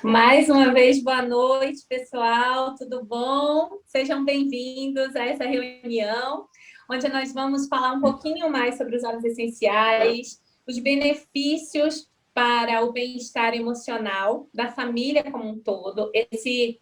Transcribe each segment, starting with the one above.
Mais uma vez, boa noite, pessoal, tudo bom? Sejam bem-vindos a essa reunião, onde nós vamos falar um pouquinho mais sobre os óleos essenciais, os benefícios para o bem-estar emocional da família como um todo. Esse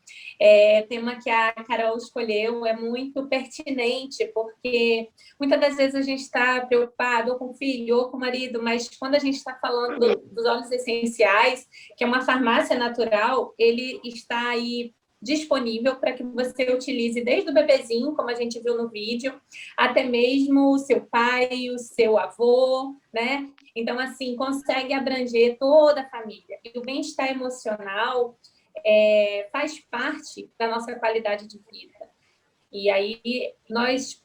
tema que a Carol escolheu é muito pertinente, porque muitas das vezes a gente está preocupado ou com o filho ou com o marido, mas quando a gente está falando dos óleos essenciais, que é uma farmácia natural, ele está aí disponível para que você utilize desde o bebezinho, como a gente viu no vídeo, até mesmo o seu pai, o seu avô, né? Então, assim, consegue abranger toda a família. E o bem-estar emocional faz parte da nossa qualidade de vida. E aí, nós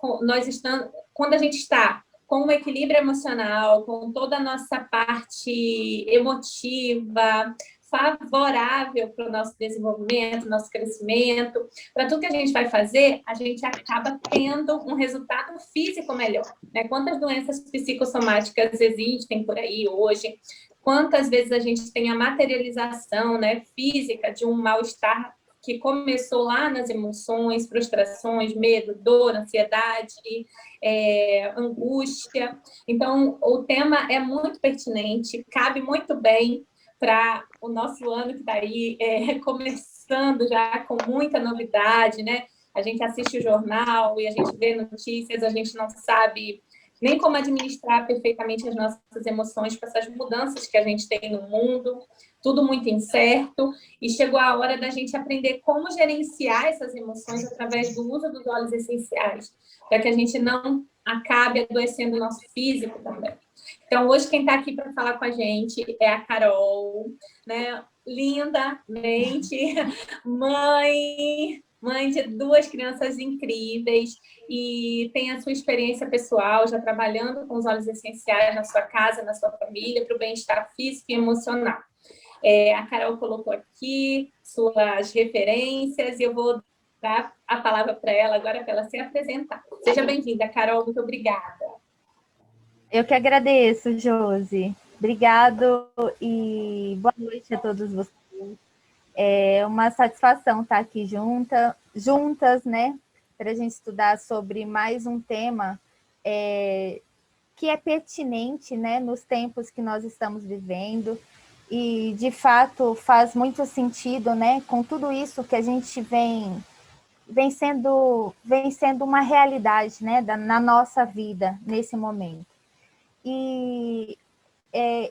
estamos, quando a gente está com o equilíbrio emocional, com toda a nossa parte emotiva, favorável para o nosso desenvolvimento, nosso crescimento, para tudo que a gente vai fazer, a gente acaba tendo um resultado físico melhor. Né? Quantas doenças psicossomáticas existem por aí hoje? Quantas vezes a gente tem a materialização, né, física de um mal-estar que começou lá nas emoções, frustrações, medo, dor, ansiedade, angústia. Então, o tema é muito pertinente, cabe muito bem para o nosso ano que está aí começando já com muita novidade, né? A gente assiste o jornal e a gente vê notícias, a gente não sabe nem como administrar perfeitamente as nossas emoções com essas mudanças que a gente tem no mundo, tudo muito incerto, e chegou a hora da gente aprender como gerenciar essas emoções através do uso dos óleos essenciais, para que a gente não acabe adoecendo o nosso físico também. Então, hoje quem está aqui para falar com a gente é a Carol, né? Lindamente, mãe de duas crianças incríveis, e tem a sua experiência pessoal, já trabalhando com os óleos essenciais na sua casa, na sua família, para o bem-estar físico e emocional. A Carol colocou aqui suas referências e eu vou dar a palavra para ela agora para ela se apresentar. Seja bem-vinda, Carol, muito obrigada. Eu que agradeço, Josi. Obrigado e boa noite a todos vocês. É uma satisfação estar aqui juntas, né, para a gente estudar sobre mais um tema que é pertinente, né, nos tempos que nós estamos vivendo, e de fato faz muito sentido, né, com tudo isso que a gente vem sendo uma realidade, né, na nossa vida nesse momento. E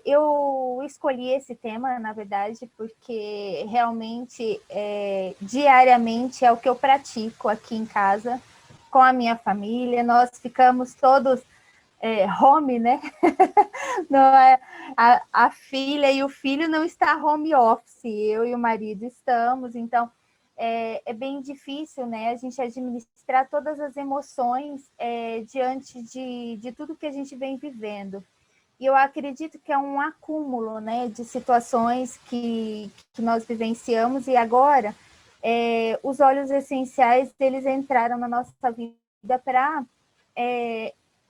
eu escolhi esse tema, na verdade, porque realmente, diariamente, é o que eu pratico aqui em casa, com a minha família. Nós ficamos todos home, né? Não é, a filha e o filho não está home office, eu e o marido estamos, então é bem difícil, né, a gente administrar todas as emoções diante de tudo que a gente vem vivendo. E eu acredito que é um acúmulo, né, de situações que nós vivenciamos, e agora os óleos essenciais, eles entraram na nossa vida para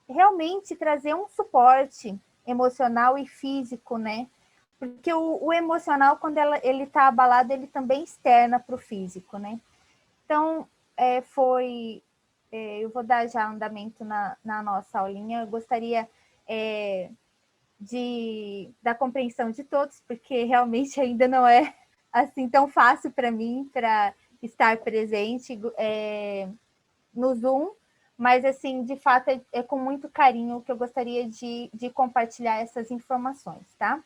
realmente trazer um suporte emocional e físico, né? Porque o emocional, quando ele está abalado, ele também externa para o físico, né? Então, eu vou dar já andamento na nossa aulinha. Eu gostaria da compreensão de todos, porque realmente ainda não é assim tão fácil para mim para estar presente no Zoom, mas assim, de fato, é com muito carinho que eu gostaria de compartilhar essas informações, tá?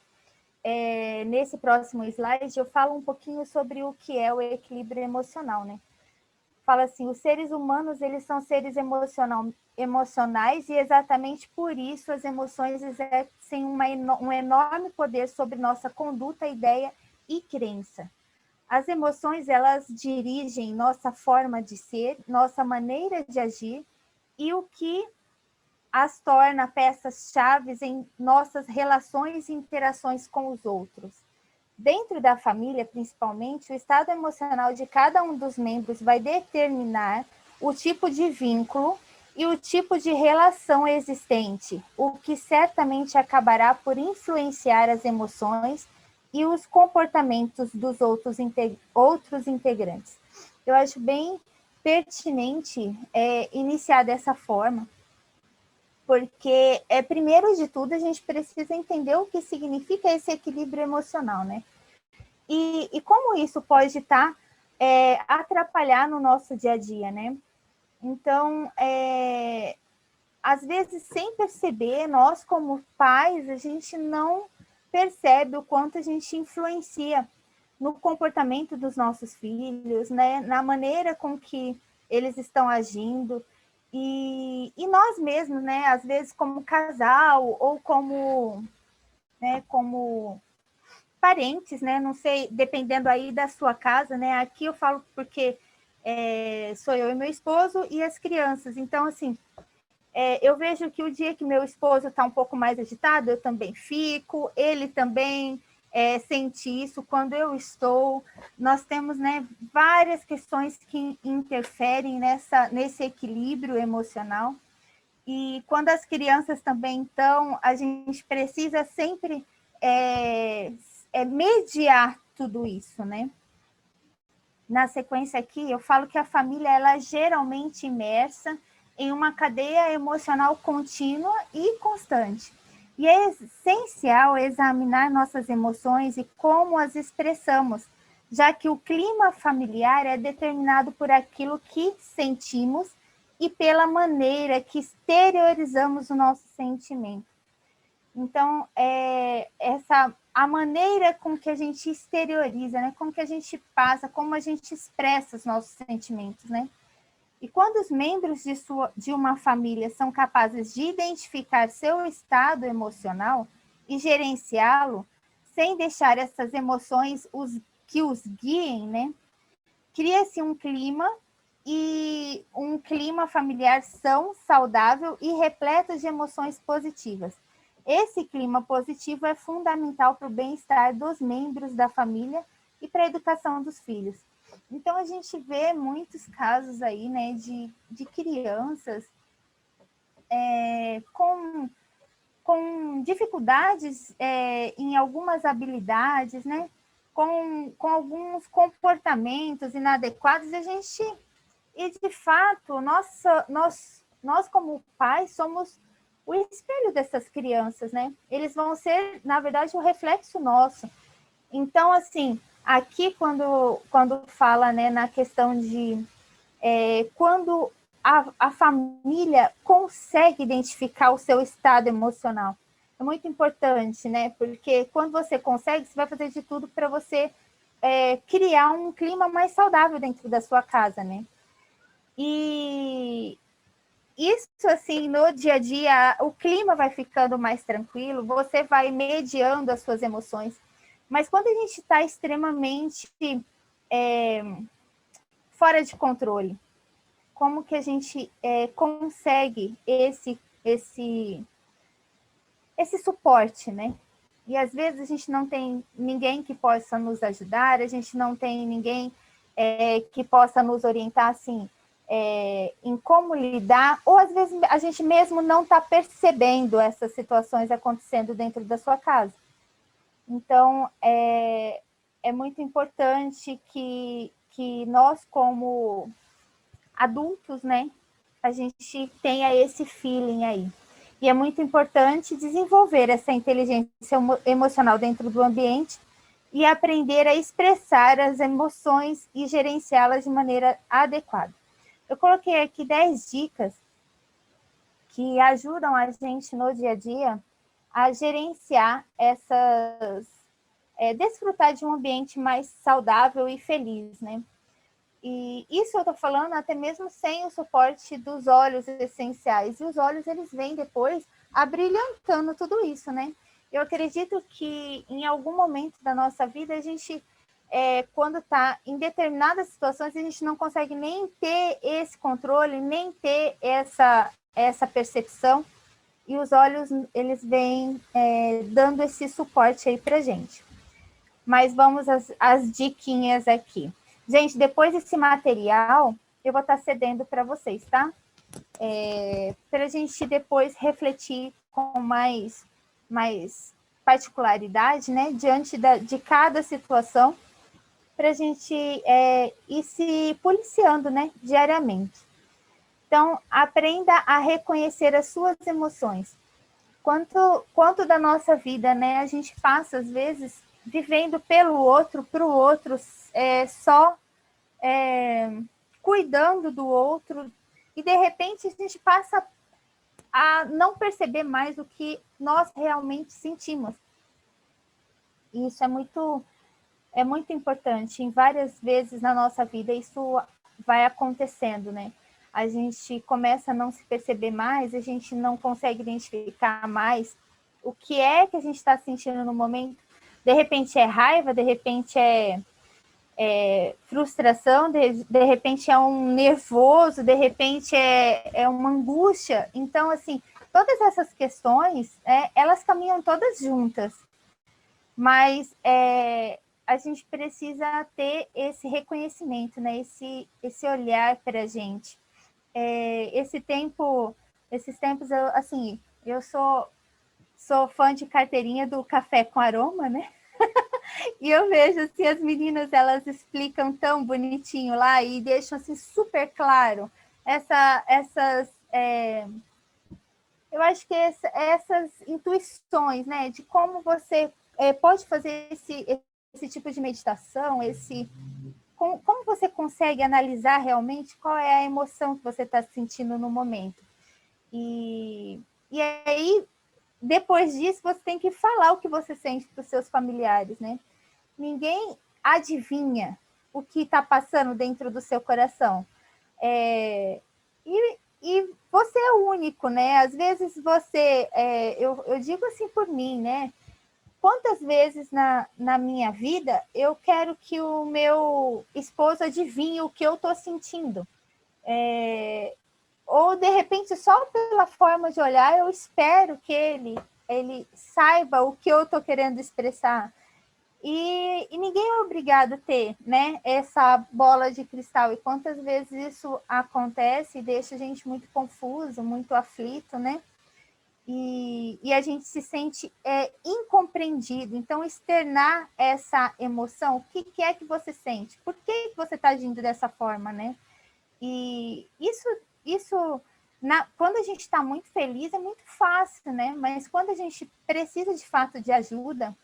Nesse próximo slide, eu falo um pouquinho sobre o que é o equilíbrio emocional, né? Fala assim, os seres humanos, eles são seres emocionais, e exatamente por isso as emoções exercem um enorme poder sobre nossa conduta, ideia e crença. As emoções, elas dirigem nossa forma de ser, nossa maneira de agir, e o que as torna peças-chave em nossas relações e interações com os outros. Dentro da família, principalmente, o estado emocional de cada um dos membros vai determinar o tipo de vínculo e o tipo de relação existente, o que certamente acabará por influenciar as emoções e os comportamentos dos outros integrantes. Eu acho bem pertinente iniciar dessa forma, porque, primeiro de tudo, a gente precisa entender o que significa esse equilíbrio emocional, né? E como isso pode estar atrapalhar no nosso dia a dia, né? Então, às vezes, sem perceber, nós como pais, a gente não percebe o quanto a gente influencia no comportamento dos nossos filhos, né? Na maneira com que eles estão agindo. E nós mesmos, né? Às vezes, como casal ou como parentes, né? Não sei, dependendo aí da sua casa, né? Aqui eu falo porque sou eu e meu esposo e as crianças. Então, assim, eu vejo que o dia que meu esposo está um pouco mais agitado, eu também fico, ele também sente isso quando eu estou. Nós temos, né, várias questões que interferem nesse equilíbrio emocional. E quando as crianças também estão, a gente precisa sempre mediar tudo isso, né? Na sequência aqui, eu falo que a família ela é geralmente imersa em uma cadeia emocional contínua e constante. E é essencial examinar nossas emoções e como as expressamos, já que o clima familiar é determinado por aquilo que sentimos e pela maneira que exteriorizamos o nosso sentimento. Então, a maneira com que a gente exterioriza, né? Com que a gente passa, como a gente expressa os nossos sentimentos, né? E quando os membros de uma família são capazes de identificar seu estado emocional e gerenciá-lo, sem deixar essas emoções que os guiem, né? Cria-se um clima familiar são, saudável e repleto de emoções positivas. Esse clima positivo é fundamental para o bem-estar dos membros da família e para a educação dos filhos. Então, a gente vê muitos casos aí, né, de crianças com dificuldades em algumas habilidades, né, com alguns comportamentos inadequados, e de fato, nós como pais somos o espelho dessas crianças, né? Eles vão ser, na verdade, o reflexo nosso. Então, assim, aqui quando fala, né, na questão de quando a família consegue identificar o seu estado emocional, é muito importante, né? Porque quando você consegue, você vai fazer de tudo para você criar um clima mais saudável dentro da sua casa, né? E isso, assim, no dia a dia, o clima vai ficando mais tranquilo, você vai mediando as suas emoções. Mas quando a gente está extremamente fora de controle, como que a gente consegue esse suporte, né? E às vezes a gente não tem ninguém que possa nos ajudar, a gente não tem ninguém que possa nos orientar, assim, em como lidar, ou às vezes a gente mesmo não está percebendo essas situações acontecendo dentro da sua casa. Então, é muito importante que nós, como adultos, né, a gente tenha esse feeling aí. E é muito importante desenvolver essa inteligência emocional dentro do ambiente e aprender a expressar as emoções e gerenciá-las de maneira adequada. Eu coloquei aqui 10 dicas que ajudam a gente no dia a dia a gerenciar desfrutar de um ambiente mais saudável e feliz, né? E isso eu estou falando até mesmo sem o suporte dos óleos essenciais. E os óleos, eles vêm depois abrilhantando tudo isso, né? Eu acredito que em algum momento da nossa vida, a gente, quando está em determinadas situações, a gente não consegue nem ter esse controle, nem ter essa percepção. E os óleos, eles vêm dando esse suporte aí para gente. Mas vamos às diquinhas aqui. Gente, depois desse material, eu vou estar cedendo para vocês, tá? Para a gente depois refletir com mais particularidade, né, diante de cada situação, para a gente ir se policiando, né, diariamente. Então, aprenda a reconhecer as suas emoções. Quanto da nossa vida, né, a gente passa, às vezes, vivendo pelo outro, para o outro, só cuidando do outro, e de repente a gente passa a não perceber mais o que nós realmente sentimos. E isso é muito importante. Em várias vezes na nossa vida isso vai acontecendo, né? A gente começa a não se perceber mais, a gente não consegue identificar mais o que é que a gente está sentindo no momento. De repente é raiva, de repente é frustração, de repente é um nervoso, de repente é uma angústia. Então, assim, todas essas questões, elas caminham todas juntas, mas a gente precisa ter esse reconhecimento, né? Esse olhar para a gente. Esses tempos, eu sou fã de carteirinha do Café com Aroma, né? E eu vejo assim, as meninas, elas explicam tão bonitinho lá e deixam assim super claro essas eu acho que essas intuições, né, de como você pode fazer esse tipo de meditação, como você consegue analisar realmente qual é a emoção que você está sentindo no momento. E aí, depois disso, você tem que falar o que você sente para os seus familiares, né? Ninguém adivinha o que está passando dentro do seu coração. E você é o único, né? Às vezes você, eu digo assim por mim, né? Quantas vezes na minha vida eu quero que o meu esposo adivinhe o que eu estou sentindo? Ou, de repente, só pela forma de olhar, eu espero que ele saiba o que eu estou querendo expressar. E ninguém é obrigado a ter, né, essa bola de cristal. E quantas vezes isso acontece e deixa a gente muito confuso, muito aflito, né? E a gente se sente incompreendido. Então, externar essa emoção, o que é que você sente? Por que você está agindo dessa forma, né? E isso quando a gente está muito feliz, é muito fácil, né? Mas quando a gente precisa, de fato, de ajuda,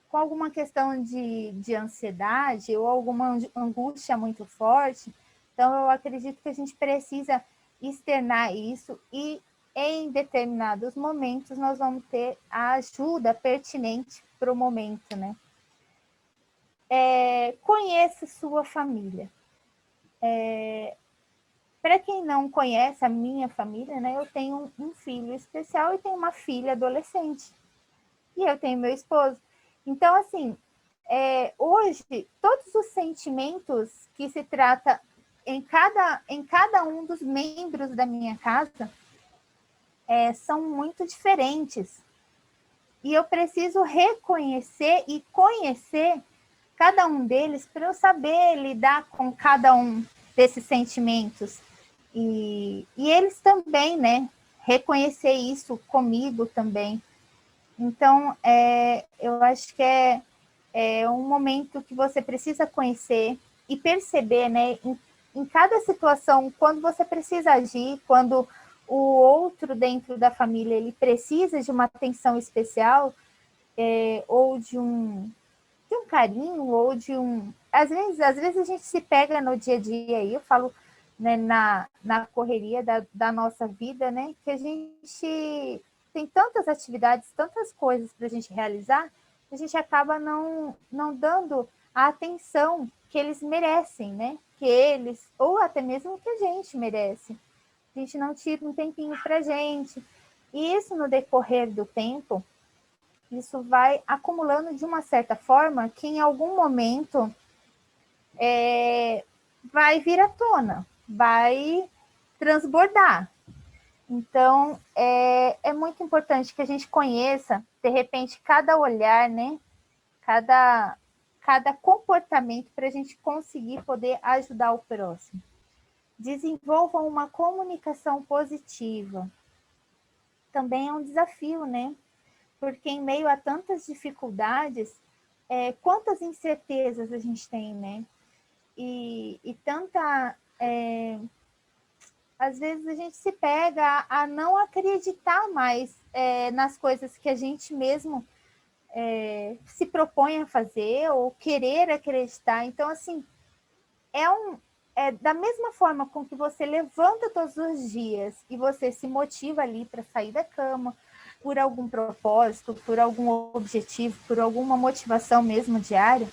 com alguma questão de ansiedade ou alguma angústia muito forte, então eu acredito que a gente precisa externar isso e em determinados momentos nós vamos ter a ajuda pertinente para o momento, né? Conheça sua família. Para quem não conhece a minha família, né, eu tenho um filho especial e tenho uma filha adolescente. E eu tenho meu esposo. Então, assim, hoje, todos os sentimentos que se trata em cada um dos membros da minha casa são muito diferentes. E eu preciso reconhecer e conhecer cada um deles para eu saber lidar com cada um desses sentimentos. E eles também, né? Reconhecer isso comigo também. Então, eu acho que é um momento que você precisa conhecer e perceber, né, em cada situação, quando você precisa agir, quando o outro dentro da família ele precisa de uma atenção especial, ou de um carinho, ou de um... Às vezes a gente se pega no dia a dia, aí eu falo, né, na correria da nossa vida, né, que a gente tem tantas atividades, tantas coisas para a gente realizar, a gente acaba não dando a atenção que eles merecem, né? Que eles, ou até mesmo que a gente merece. A gente não tira um tempinho para a gente. E isso, no decorrer do tempo, isso vai acumulando de uma certa forma que em algum momento vai vir à tona, vai transbordar. Então, é muito importante que a gente conheça, de repente, cada olhar, né? Cada comportamento para a gente conseguir poder ajudar o próximo. Desenvolvam uma comunicação positiva. Também é um desafio, né? porque em meio a tantas dificuldades, quantas incertezas a gente tem, né? E tanta... às vezes a gente se pega a não acreditar mais nas coisas que a gente mesmo se propõe a fazer ou querer acreditar. Então, assim, da mesma forma com que você levanta todos os dias e você se motiva ali para sair da cama por algum propósito, por algum objetivo, por alguma motivação mesmo diária,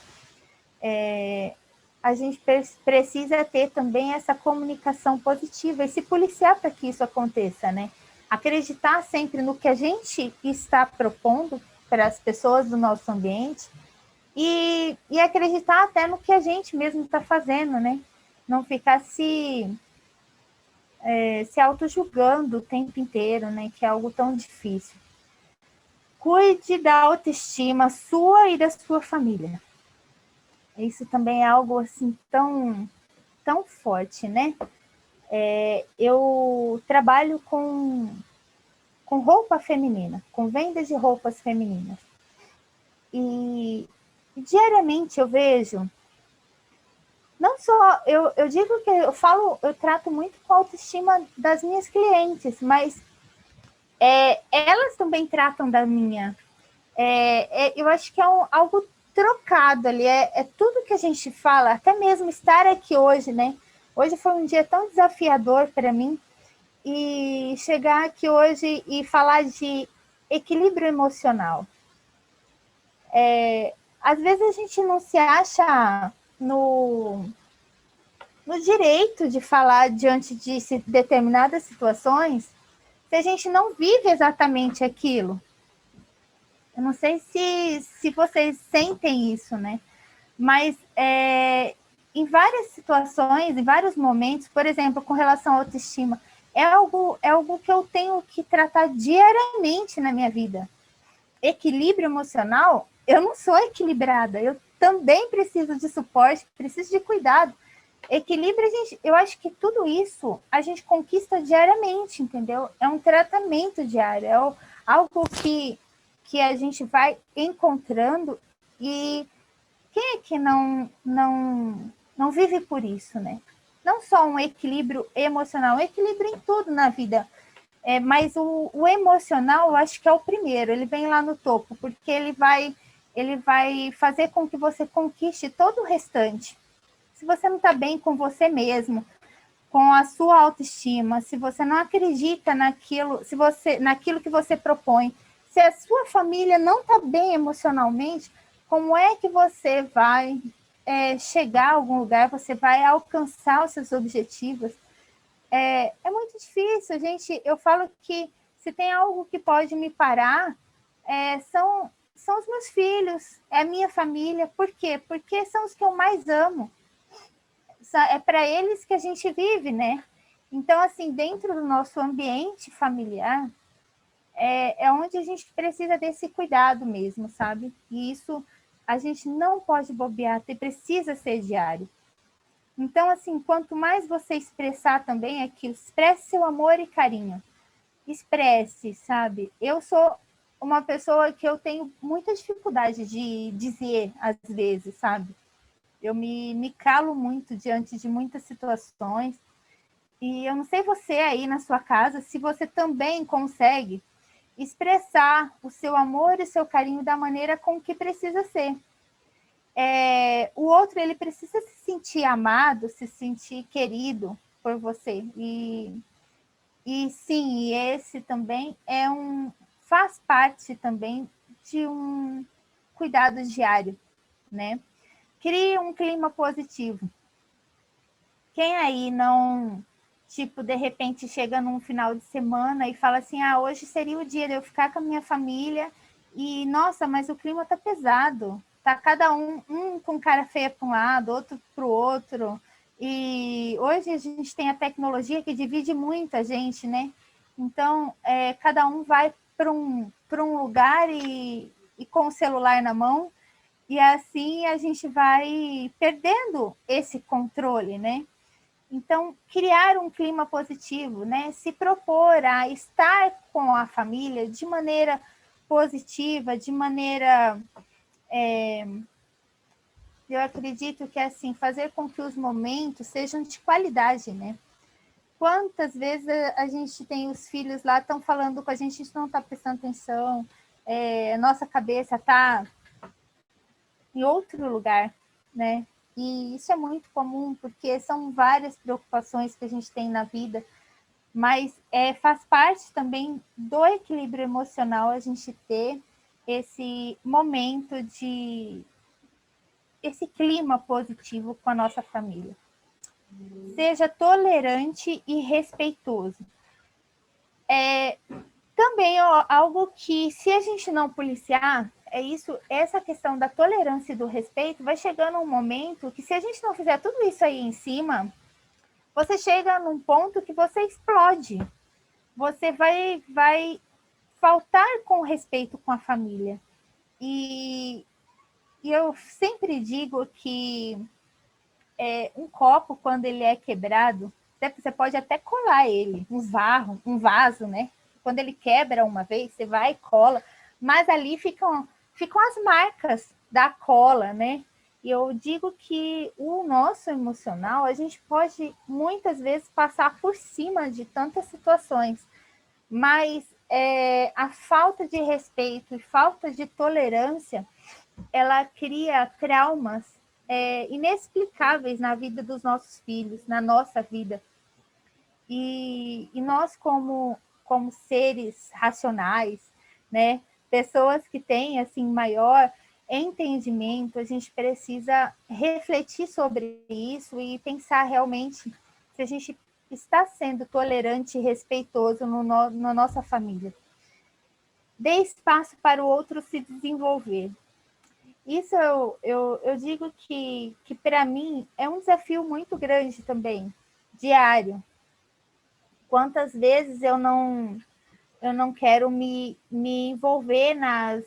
a gente precisa ter também essa comunicação positiva e se policiar para que isso aconteça, né? Acreditar sempre no que a gente está propondo para as pessoas do nosso ambiente e acreditar até no que a gente mesmo está fazendo, né? Não ficar se auto-julgando o tempo inteiro, né? Que é algo tão difícil. Cuide da autoestima sua e da sua família. Isso também é algo assim tão, tão forte, né? Eu trabalho com roupa feminina, com venda de roupas femininas. E diariamente eu vejo, não só, eu digo que eu trato muito com a autoestima das minhas clientes, mas elas também tratam da minha. Eu acho que é algo trocado ali, tudo que a gente fala, até mesmo estar aqui hoje, né? Hoje foi um dia tão desafiador para mim, e chegar aqui hoje e falar de equilíbrio emocional. Às vezes a gente não se acha no direito de falar diante de determinadas situações se a gente não vive exatamente aquilo. Eu não sei se vocês sentem isso, né? Mas em várias situações, em vários momentos, por exemplo, com relação à autoestima, é algo que eu tenho que tratar diariamente na minha vida. Equilíbrio emocional, eu não sou equilibrada, eu também preciso de suporte, preciso de cuidado. Equilíbrio, eu acho que tudo isso a gente conquista diariamente, entendeu? É um tratamento diário, algo que a gente vai encontrando, e quem é que não vive por isso, né? Não só um equilíbrio emocional, um equilíbrio em tudo na vida, mas o emocional, eu acho que é o primeiro, ele vem lá no topo, porque ele vai fazer com que você conquiste todo o restante. Se você não está bem com você mesmo, com a sua autoestima, se você não acredita naquilo que você propõe, se a sua família não está bem emocionalmente, como é que você vai chegar a algum lugar, você vai alcançar os seus objetivos? É muito difícil, gente. Eu falo que se tem algo que pode me parar, são os meus filhos, é a minha família. Por quê? Porque são os que eu mais amo. É para eles que a gente vive, né? Então, assim, dentro do nosso ambiente familiar, é onde a gente precisa desse cuidado mesmo, sabe? E isso a gente não pode bobear, precisa ser diário. Então, assim, quanto mais você expressar também aquilo, expresse seu amor e carinho. Expresse, sabe? Eu sou uma pessoa que eu tenho muita dificuldade de dizer, às vezes, sabe? Eu me calo muito diante de muitas situações. E eu não sei você aí na sua casa, se você também consegue expressar o seu amor e o seu carinho da maneira com que precisa ser. O outro, ele precisa se sentir amado, se sentir querido por você. E sim, esse também faz parte também de um cuidado diário, né? Crie um clima positivo. Quem aí não, tipo, de repente chega num final de semana e fala assim, hoje seria o dia de eu ficar com a minha família e, nossa, mas o clima tá pesado, tá cada um com cara feia para um lado, outro para o outro, e hoje a gente tem a tecnologia que divide muita gente, né? Então, cada um vai para um lugar e com o celular na mão, e assim a gente vai perdendo esse controle, né? Então, criar um clima positivo, né? Se propor a estar com a família de maneira positiva, de maneira... eu acredito que, assim, fazer com que os momentos sejam de qualidade, né? Quantas vezes a gente tem os filhos lá, estão falando com a gente não está prestando atenção, nossa cabeça está em outro lugar, né? E isso é muito comum, porque são várias preocupações que a gente tem na vida, mas faz parte também do equilíbrio emocional a gente ter esse momento esse clima positivo com a nossa família. Seja tolerante e respeitoso. Também algo que, se a gente não policiar, essa questão da tolerância e do respeito vai chegando um momento que, se a gente não fizer tudo isso aí em cima, você chega num ponto que você explode. Você vai faltar com respeito com a família. E eu sempre digo que um copo, quando ele é quebrado, você pode até colar ele, um vaso, né? Quando ele quebra uma vez, você vai e cola, mas ali ficam as marcas da cola, né? E eu digo que o nosso emocional, a gente pode muitas vezes passar por cima de tantas situações, mas a falta de respeito e falta de tolerância, ela cria traumas inexplicáveis na vida dos nossos filhos, na nossa vida. E nós, como seres racionais, né, pessoas que têm assim maior entendimento, a gente precisa refletir sobre isso e pensar realmente se a gente está sendo tolerante e respeitoso na nossa família. Dê espaço para o outro se desenvolver. Isso eu digo que para mim é um desafio muito grande também, diário. Quantas vezes eu não quero me envolver nas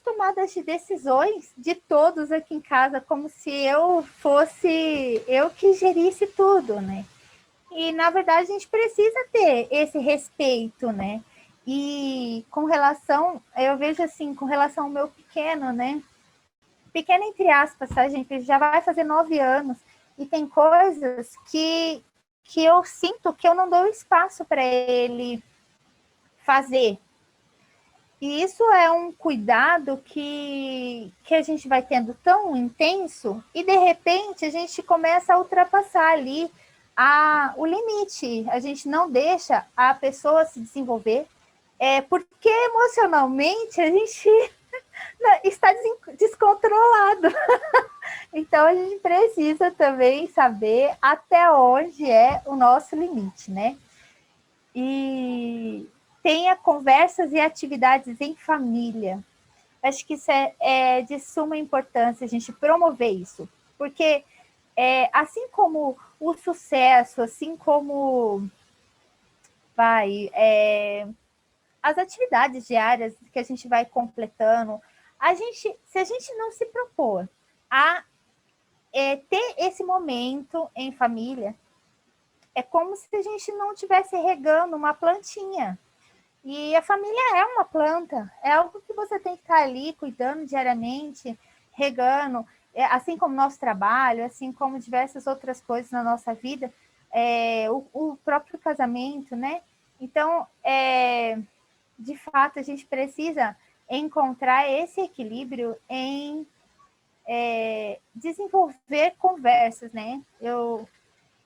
tomadas de decisões de todos aqui em casa, como se eu que gerisse tudo, né? E, na verdade, a gente precisa ter esse respeito, né? E com relação, eu vejo assim, com relação ao meu pequeno, né? Pequeno entre aspas, tá, gente? Ele já vai fazer 9 anos e tem coisas que eu sinto que eu não dou espaço para ele fazer. E isso é um cuidado que a gente vai tendo tão intenso e, de repente, a gente começa a ultrapassar ali o limite. A gente não deixa a pessoa se desenvolver, porque emocionalmente a gente está descontrolado. Então, a gente precisa também saber até onde é o nosso limite, né? E tenha conversas e atividades em família. Acho que isso é de suma importância a gente promover isso, porque assim como o sucesso, assim como as atividades diárias que a gente vai completando, se a gente não se propor a ter esse momento em família, é como se a gente não estivesse regando uma plantinha. E a família é uma planta, é algo que você tem que estar ali cuidando diariamente, regando, assim como nosso trabalho, assim como diversas outras coisas na nossa vida, o próprio casamento, né? Então, de fato, a gente precisa encontrar esse equilíbrio em desenvolver conversas, né? Eu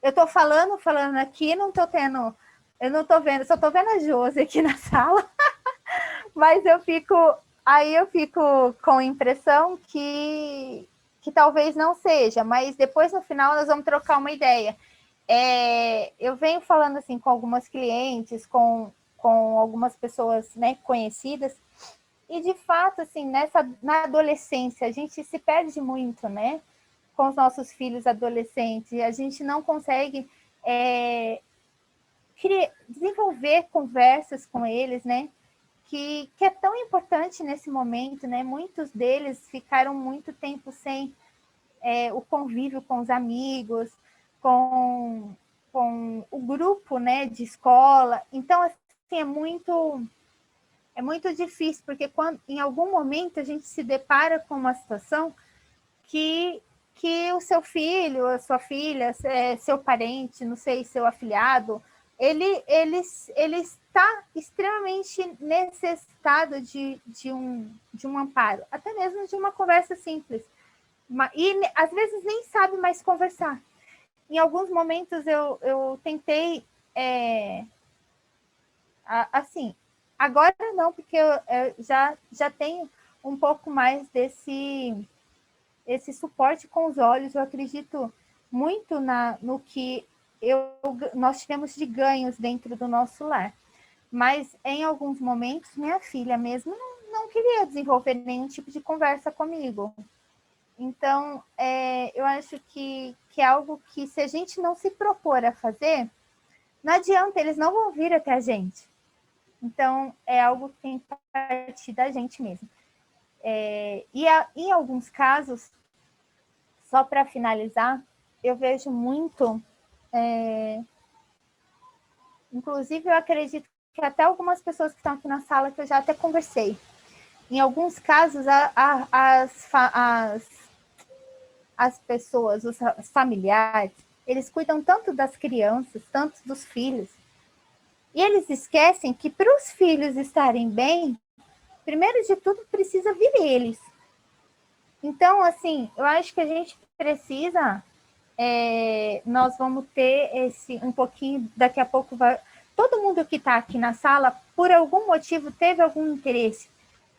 estou falando aqui, não estou tendo... Eu não estou vendo, só estou vendo a Josi aqui na sala, mas eu fico com a impressão que talvez não seja, mas depois no final nós vamos trocar uma ideia. Eu venho falando assim com algumas clientes, com algumas pessoas, né, conhecidas, e de fato, assim, na adolescência, a gente se perde muito, né? Com os nossos filhos adolescentes, a gente não consegue desenvolver conversas com eles, né? Que é tão importante nesse momento, né? Muitos deles ficaram muito tempo sem o convívio com os amigos, com o grupo, né, de escola. Então, assim, é muito é muito difícil, porque quando, em algum momento a gente se depara com uma situação que o seu filho, a sua filha, seu parente, não sei, seu afilhado, ele está extremamente necessitado de um amparo, até mesmo de uma conversa simples. E às vezes nem sabe mais conversar. Em alguns momentos eu tentei, assim, agora não, porque eu já tenho um pouco mais esse suporte com os olhos. Eu acredito muito no que nós tivemos de ganhos dentro do nosso lar. Mas em alguns momentos, minha filha mesmo não queria desenvolver nenhum tipo de conversa comigo. Então, eu acho que é algo que, se a gente não se propor a fazer, não adianta, eles não vão vir até a gente. Então, é algo que tem que partir da gente mesmo. Em alguns casos, só para finalizar, eu vejo muito, inclusive eu acredito que até algumas pessoas que estão aqui na sala, que eu já até conversei, em alguns casos, as pessoas, os familiares, eles cuidam tanto das crianças, tanto dos filhos, e eles esquecem que para os filhos estarem bem, primeiro de tudo precisa vir eles. Então, assim, eu acho que a gente precisa, nós vamos ter um pouquinho, daqui a pouco todo mundo que está aqui na sala, por algum motivo, teve algum interesse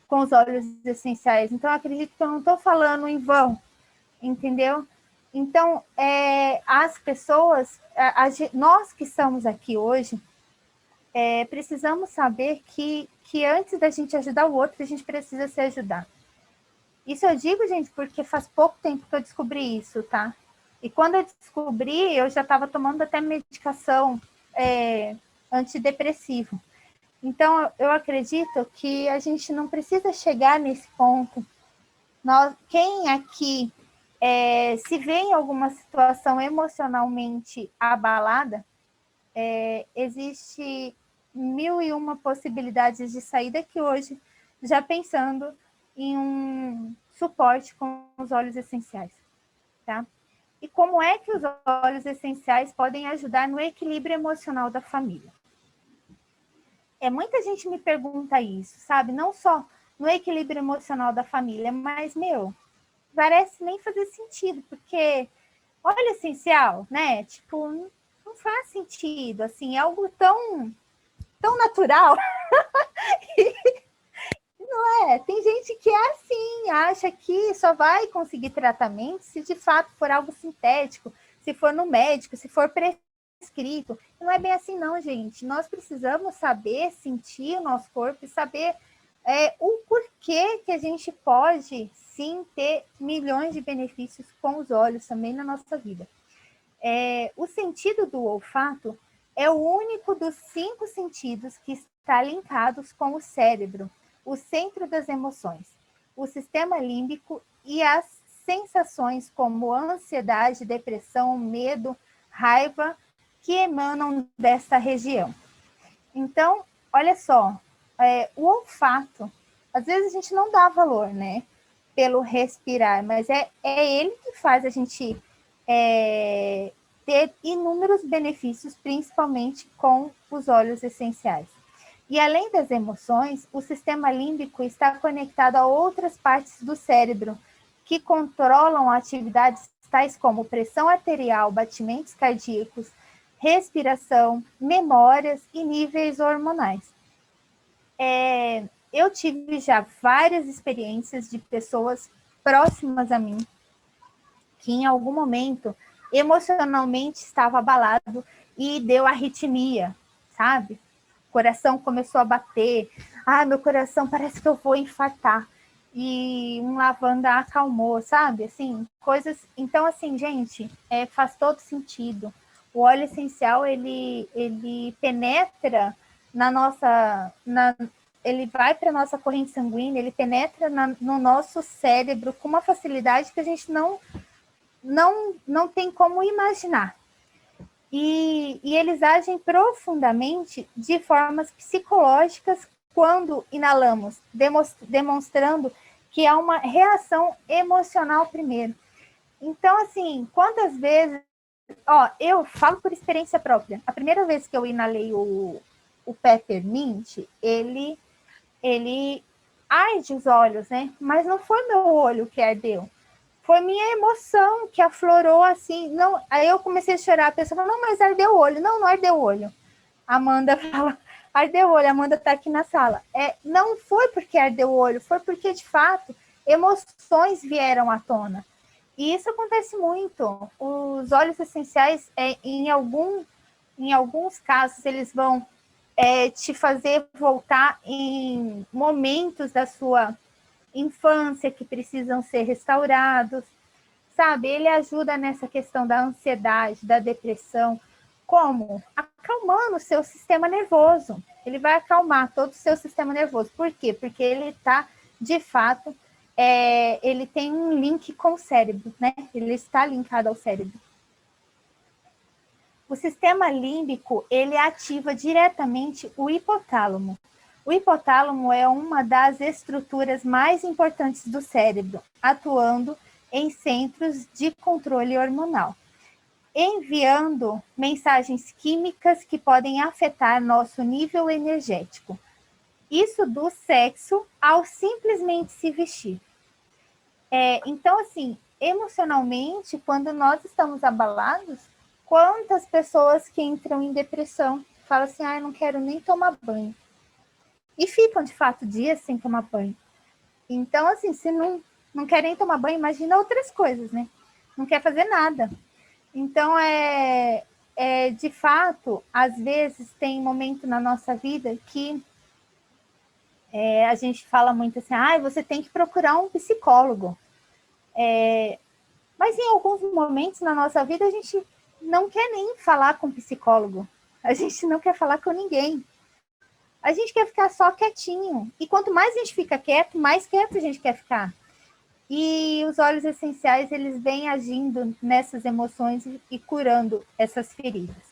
com os óleos essenciais. Então, eu acredito que eu não estou falando em vão, entendeu? Então, as pessoas, nós que estamos aqui hoje, precisamos saber que antes da gente ajudar o outro, a gente precisa se ajudar. Isso eu digo, gente, porque faz pouco tempo que eu descobri isso, tá? E quando eu descobri, eu já estava tomando até medicação antidepressivo. Então, eu acredito que a gente não precisa chegar nesse ponto. Quem aqui se vê em alguma situação emocionalmente abalada, existe 1001 possibilidades de sair daqui hoje, já pensando em um suporte com os óleos essenciais, tá? E como é que os óleos essenciais podem ajudar no equilíbrio emocional da família? Muita gente me pergunta isso, sabe? Não só no equilíbrio emocional da família, mas, parece nem fazer sentido, porque óleo essencial, né? Tipo, não faz sentido, assim, é algo tão natural. Tem gente que é assim, acha que só vai conseguir tratamento se de fato for algo sintético, se for no médico, se for prescrito. Não é bem assim não, gente. Nós precisamos saber sentir o nosso corpo e saber o porquê que a gente pode, sim, ter milhões de benefícios com os olhos também na nossa vida. O sentido do olfato é o único dos 5 sentidos que está linkados com o cérebro, o centro das emoções, o sistema límbico e as sensações como ansiedade, depressão, medo, raiva, que emanam dessa região. Então, olha só, o olfato, às vezes a gente não dá valor, né, pelo respirar, mas é ele que faz a gente ter inúmeros benefícios, principalmente com os óleos essenciais. E além das emoções, o sistema límbico está conectado a outras partes do cérebro que controlam atividades tais como pressão arterial, batimentos cardíacos, respiração, memórias e níveis hormonais. Eu tive já várias experiências de pessoas próximas a mim que em algum momento emocionalmente estava abalado e deu arritmia, sabe? O coração começou a bater. Meu coração parece que eu vou infartar. E um lavanda acalmou, sabe? Assim, coisas... Então, assim, gente, faz todo sentido. O óleo essencial, ele penetra na nossa... ele vai para a nossa corrente sanguínea, ele penetra no nosso cérebro com uma facilidade que a gente não tem como imaginar. E eles agem profundamente de formas psicológicas quando inalamos, demonstrando que há uma reação emocional primeiro. Então, assim, quantas vezes... eu falo por experiência própria. A primeira vez que eu inalei o peppermint, ele arde os olhos, né? Mas não foi meu olho que ardeu. Foi minha emoção que aflorou assim. Não, aí eu comecei a chorar. A pessoa falou, não, mas ardeu o olho. Não, não ardeu o olho. A Amanda fala, ardeu o olho. A Amanda está aqui na sala. Não foi porque ardeu o olho, foi porque, de fato, emoções vieram à tona. E isso acontece muito. Os óleos essenciais, em alguns casos, eles vão te fazer voltar em momentos da sua infância que precisam ser restaurados, sabe? Ele ajuda nessa questão da ansiedade, da depressão, como? Acalmando o seu sistema nervoso. Ele vai acalmar todo o seu sistema nervoso. Por quê? Porque ele está, de fato, ele tem um link com o cérebro, né? Ele está linkado ao cérebro. O sistema límbico, ele ativa diretamente o hipotálamo. O hipotálamo é uma das estruturas mais importantes do cérebro, atuando em centros de controle hormonal, enviando mensagens químicas que podem afetar nosso nível energético. Isso do sexo ao simplesmente se vestir. Então, assim, emocionalmente, quando nós estamos abalados, quantas pessoas que entram em depressão falam assim, eu não quero nem tomar banho. E ficam, de fato, dias sem tomar banho. Então, assim, se não querem tomar banho, imagina outras coisas, né? Não quer fazer nada. Então, de fato, às vezes tem momento na nossa vida que a gente fala muito assim, você tem que procurar um psicólogo. Mas em alguns momentos na nossa vida, a gente não quer nem falar com psicólogo. A gente não quer falar com ninguém. A gente quer ficar só quietinho. E quanto mais a gente fica quieto, mais quieto a gente quer ficar. E os óleos essenciais, eles vêm agindo nessas emoções e curando essas feridas.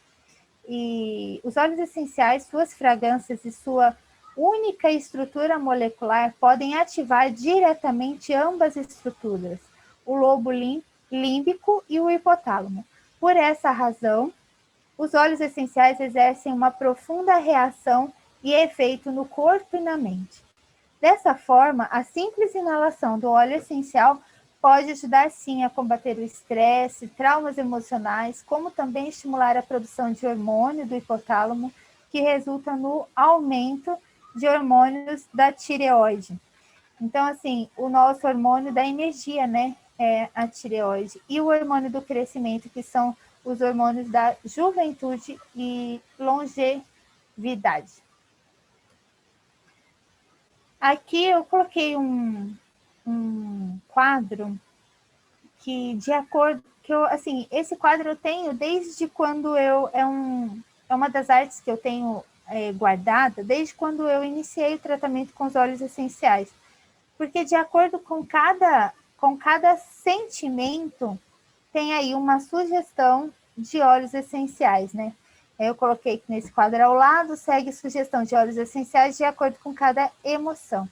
E os óleos essenciais, suas fragrâncias e sua única estrutura molecular podem ativar diretamente ambas estruturas, o lobo límbico e o hipotálamo. Por essa razão, os óleos essenciais exercem uma profunda reação e efeito no corpo e na mente. Dessa forma, a simples inalação do óleo essencial pode ajudar sim a combater o estresse, traumas emocionais, como também estimular a produção de hormônio do hipotálamo, que resulta no aumento de hormônios da tireoide. Então, assim, o nosso hormônio da energia, né, é a tireoide, e o hormônio do crescimento, que são os hormônios da juventude e longevidade. Aqui eu coloquei um quadro que, de acordo que eu, assim, esse quadro eu tenho desde quando é uma das artes que eu tenho guardada, desde quando eu iniciei o tratamento com os óleos essenciais, porque de acordo com cada sentimento tem aí uma sugestão de óleos essenciais, né? Eu coloquei nesse quadro ao lado, segue sugestão de óleos essenciais de acordo com cada emoção.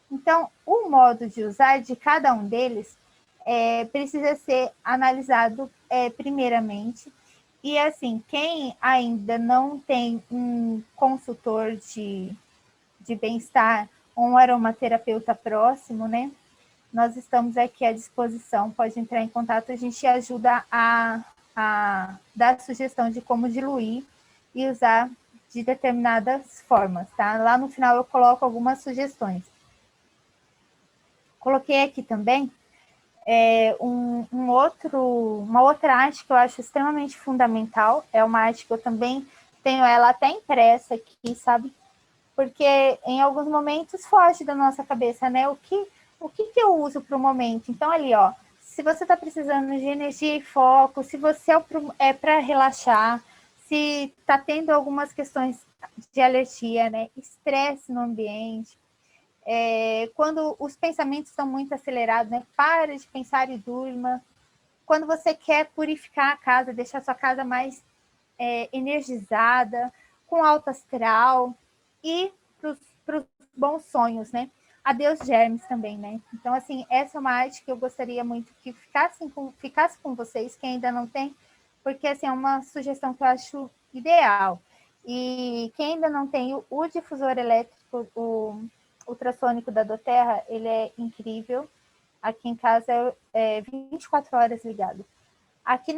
Então, o modo de usar de cada um deles precisa ser analisado primeiramente. E, assim, quem ainda não tem um consultor de bem-estar ou um aromaterapeuta próximo, né? Nós estamos aqui à disposição, pode entrar em contato, a gente ajuda a dar sugestão de como diluir e usar de determinadas formas, tá? Lá no final eu coloco algumas sugestões. Coloquei aqui também uma outra arte que eu acho extremamente fundamental, é uma arte que eu também tenho ela até impressa aqui, sabe? Porque em alguns momentos foge da nossa cabeça, né? O que eu uso para o momento? Então, ali, ó, se você está precisando de energia e foco, se você é para relaxar, se está tendo algumas questões de alergia, né? Estresse no ambiente, quando os pensamentos estão muito acelerados, né? Para de pensar e durma. Quando você quer purificar a casa, deixar sua casa mais energizada, com alto astral, e para os bons sonhos, né? Adeus germes também, né? Então, assim, essa é uma arte que eu gostaria muito que ficasse com vocês, que ainda não tem, porque, assim, é uma sugestão que eu acho ideal. E quem ainda não tem o difusor elétrico, o ultrassônico da Doterra, ele é incrível. Aqui em casa é 24 horas ligado. Aqui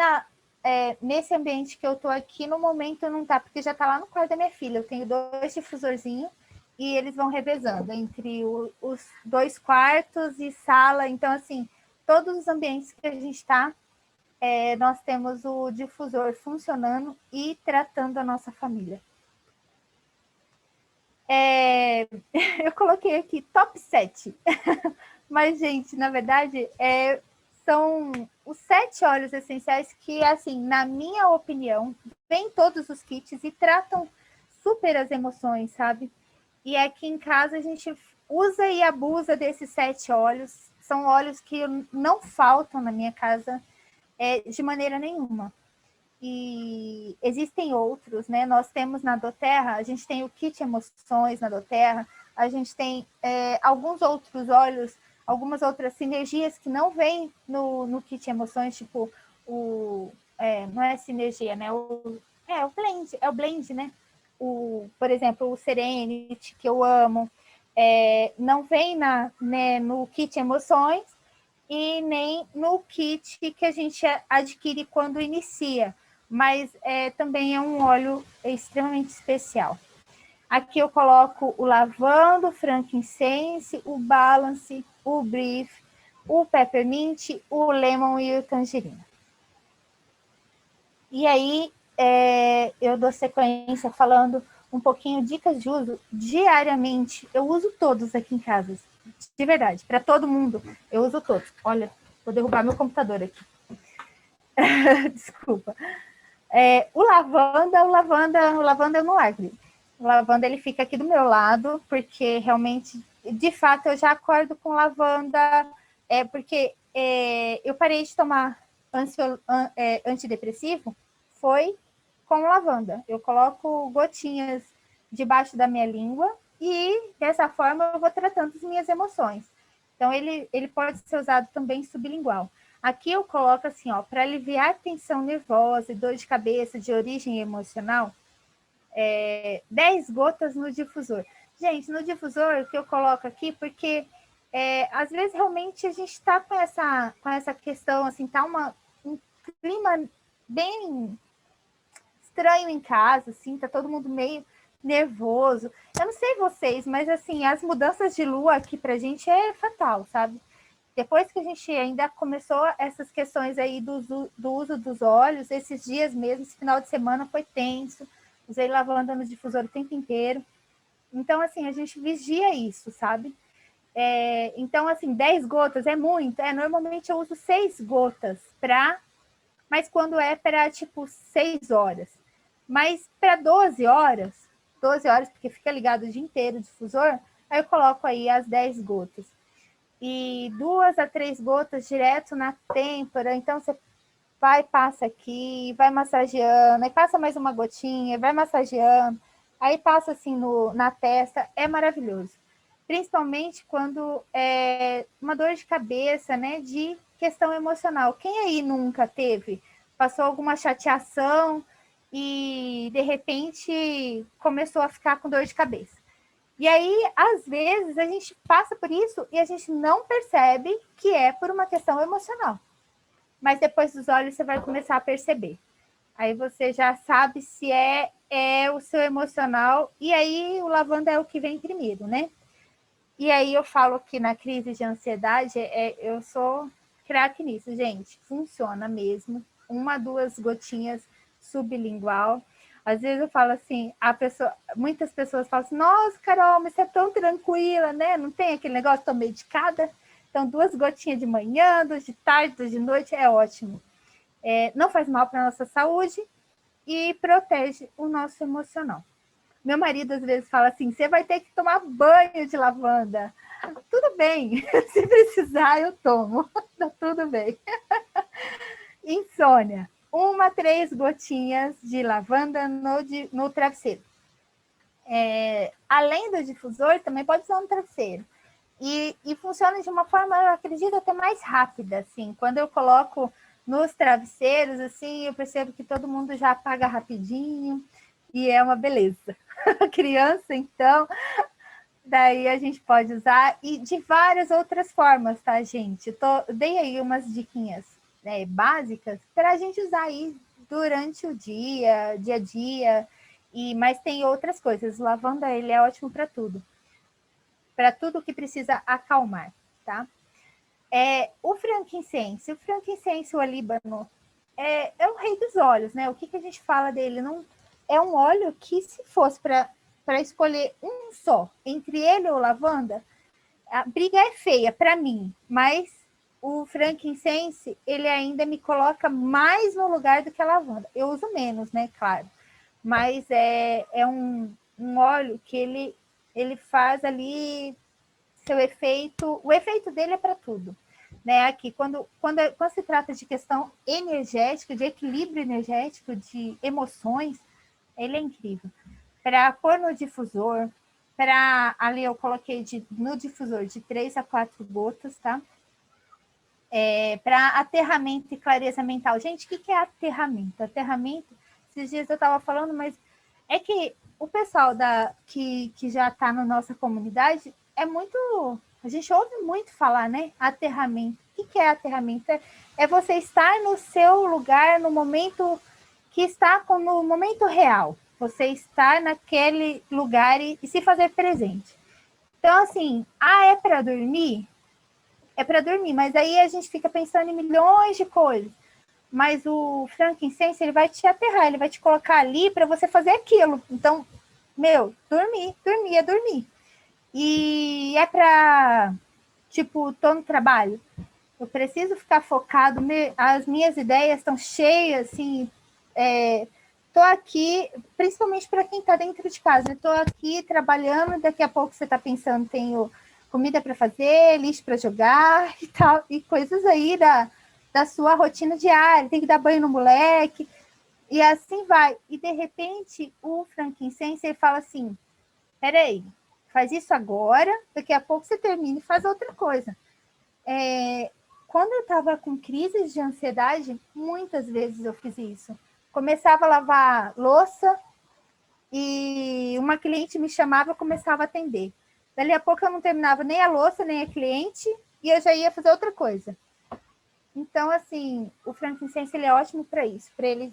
nesse ambiente que eu tô aqui, no momento não tá, porque já tá lá no quarto da minha filha. Eu tenho 2 difusorzinhos e eles vão revezando entre os 2 quartos e sala. Então, assim, todos os ambientes que a gente está, nós temos o difusor funcionando e tratando a nossa família. Eu coloquei aqui top 7. Mas, gente, na verdade, são os 7 óleos essenciais que, assim, na minha opinião, vêm todos os kits e tratam super as emoções, sabe? E aqui em casa a gente usa e abusa desses 7 óleos. São óleos que não faltam na minha casa de maneira nenhuma. E existem outros, né? Nós temos na Doterra, a gente tem o kit emoções na Doterra, a gente tem alguns outros óleos, algumas outras sinergias que não vêm no kit emoções, tipo não é sinergia, né? É o blend, né? Por exemplo, o Serenity, que eu amo, não vem no kit emoções e nem no kit que a gente adquire quando inicia, mas também é um óleo extremamente especial. Aqui eu coloco o lavanda, o frankincense, o balance, o brief, o peppermint, o lemon e o tangerina. E aí eu dou sequência falando um pouquinho dicas de uso diariamente. Eu uso todos aqui em casa, de verdade, para todo mundo. Eu uso todos. Olha, vou derrubar meu computador aqui. Desculpa. O lavanda eu não largo. O lavanda ele fica aqui do meu lado, porque realmente, de fato, eu já acordo com lavanda, porque eu parei de tomar antidepressivo, foi com lavanda. Eu coloco gotinhas debaixo da minha língua e dessa forma eu vou tratando as minhas emoções. Então ele pode ser usado também sublingual. Aqui eu coloco assim, ó, para aliviar tensão nervosa e dor de cabeça de origem emocional, 10 gotas no difusor. Gente, no difusor que eu coloco aqui, porque às vezes realmente a gente está com essa questão, assim, tá um clima bem estranho em casa, assim, tá todo mundo meio nervoso. Eu não sei vocês, mas assim, as mudanças de lua aqui pra gente é fatal, sabe? Depois que a gente ainda começou essas questões aí do uso dos óleos, esses dias mesmo, esse final de semana foi tenso, usei lavanda no difusor o tempo inteiro. Então, assim, a gente vigia isso, sabe? Então, assim, 10 gotas é muito. Normalmente eu uso 6 gotas mas quando é para, tipo, 6 horas. Mas para 12 horas, porque fica ligado o dia inteiro o difusor, aí eu coloco aí as 10 gotas. E 2 a 3 gotas direto na têmpora. Então, você passa aqui, vai massageando, aí passa mais uma gotinha, vai massageando, aí passa assim na testa, é maravilhoso. Principalmente quando é uma dor de cabeça, né, de questão emocional. Quem aí nunca teve? Passou alguma chateação e, de repente, começou a ficar com dor de cabeça. E aí, às vezes, a gente passa por isso e a gente não percebe que é por uma questão emocional. Mas depois dos olhos você vai começar a perceber. Aí você já sabe se é o seu emocional, e aí o lavanda é o que vem primeiro, né? E aí eu falo que na crise de ansiedade, eu sou craque nisso, gente. Funciona mesmo. 1, 2 gotinhas sublingual. Às vezes eu falo assim, muitas pessoas falam assim, nossa, Carol, mas você é tão tranquila, né? Não tem aquele negócio, tô medicada. Então, 2 gotinhas de manhã, 2 de tarde, 2 de noite, é ótimo. Não faz mal para a nossa saúde e protege o nosso emocional. Meu marido às vezes fala assim, você vai ter que tomar banho de lavanda. Tudo bem, se precisar eu tomo, tá tudo bem. Insônia, 1 a 3 gotinhas de lavanda no travesseiro. além do difusor, também pode usar um travesseiro. E funciona de uma forma, eu acredito, até mais rápida, assim. Quando eu coloco nos travesseiros, assim, eu percebo que todo mundo já apaga rapidinho e é uma beleza. Criança, então, daí a gente pode usar e de várias outras formas, tá, gente? Dei aí umas diquinhas, né, básicas para a gente usar aí durante o dia a dia, mas tem outras coisas. Lavanda, ele é ótimo para tudo que precisa acalmar, tá? O frankincense, o alíbano, é o rei dos óleos, né? O que a gente fala dele? Não, é um óleo que, se fosse para escolher um só, entre ele ou lavanda, a briga é feia para mim, mas o frankincense, ele ainda me coloca mais no lugar do que a lavanda. Eu uso menos, né? Claro. Mas é um óleo que ele faz ali seu efeito. O efeito dele é para tudo. Né? Aqui, quando se trata de questão energética, de equilíbrio energético, de emoções, ele é incrível. Para pôr no difusor, ali eu coloquei no difusor de 3 a 4 gotas, tá? Para aterramento e clareza mental. Gente, o que é aterramento? Aterramento, esses dias eu estava falando, mas é que o pessoal que já está na nossa comunidade é muito. A gente ouve muito falar, né? Aterramento. O que é aterramento? É você estar no seu lugar no momento que está no momento real. Você estar naquele lugar e se fazer presente. Então, assim, é para dormir? É para dormir, mas aí a gente fica pensando em milhões de coisas. Mas o frankincense, ele vai te aterrar, ele vai te colocar ali para você fazer aquilo. Então, dormir é dormir. E é para, tipo, tô no trabalho, eu preciso ficar focado, as minhas ideias estão cheias, assim, tô aqui, principalmente para quem está dentro de casa, estou aqui trabalhando, daqui a pouco você está pensando, tenho comida para fazer, lixo para jogar e tal, e coisas aí da sua rotina diária, tem que dar banho no moleque, e assim vai. E de repente o frankincense ele fala assim: peraí, faz isso agora, daqui a pouco você termina e faz outra coisa. Quando eu estava com crises de ansiedade, muitas vezes eu fiz isso. Começava a lavar louça e uma cliente me chamava, eu começava a atender. Dali a pouco eu não terminava nem a louça, nem a cliente, e eu já ia fazer outra coisa. Então, assim, o frankincense ele é ótimo para isso, para ele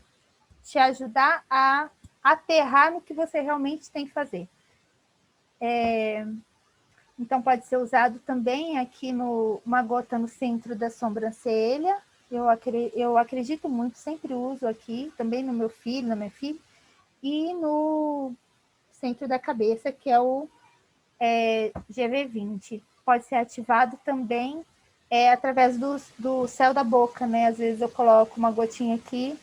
te ajudar a aterrar no que você realmente tem que fazer. Então, pode ser usado também aqui uma gota no centro da sobrancelha. Eu acredito muito, sempre uso aqui, também no meu filho, na minha filha, e no centro da cabeça, que é o GV20. Pode ser ativado também através do céu da boca, né? Às vezes eu coloco uma gotinha aqui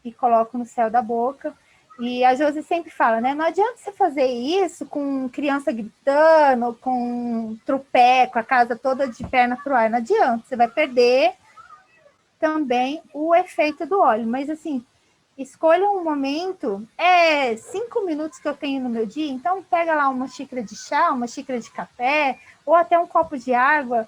e coloco no céu da boca. E a Josi sempre fala, né? Não adianta você fazer isso com criança gritando, com trupé, com a casa toda de perna pro ar. Não adianta, você vai perder também o efeito do óleo. Mas assim, escolha um momento, 5 minutos que eu tenho no meu dia, então pega lá uma xícara de chá, uma xícara de café, ou até um copo de água.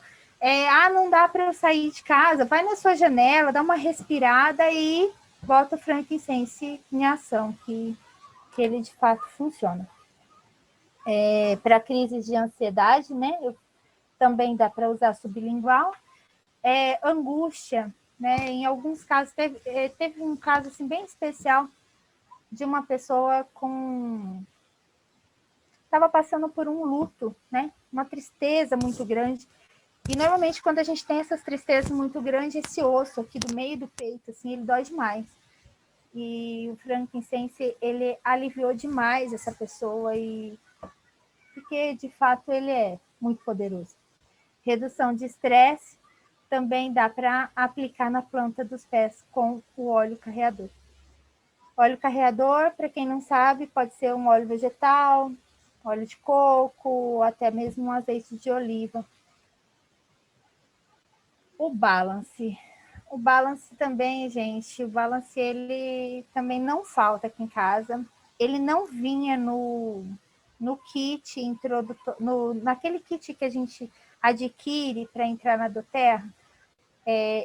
Não dá para eu sair de casa, vai na sua janela, dá uma respirada e bota o frankincense em ação, que ele de fato funciona. Para crises de ansiedade, né? Também dá para usar sublingual. Angústia, né? Em alguns casos, teve um caso assim, bem especial de uma pessoa estava passando por um luto, né? Uma tristeza muito grande. E normalmente quando a gente tem essas tristezas muito grandes, esse osso aqui do meio do peito, assim, ele dói demais. E o frankincense, ele aliviou demais essa pessoa, porque de fato ele é muito poderoso. Redução de estresse também dá para aplicar na planta dos pés com o óleo carreador. Óleo carreador, para quem não sabe, pode ser um óleo vegetal, óleo de coco, ou até mesmo um azeite de oliva. O balance. O balance também, gente, o balance ele também não falta aqui em casa. Ele não vinha no kit introdutor, naquele kit que a gente adquire para entrar na doTERRA,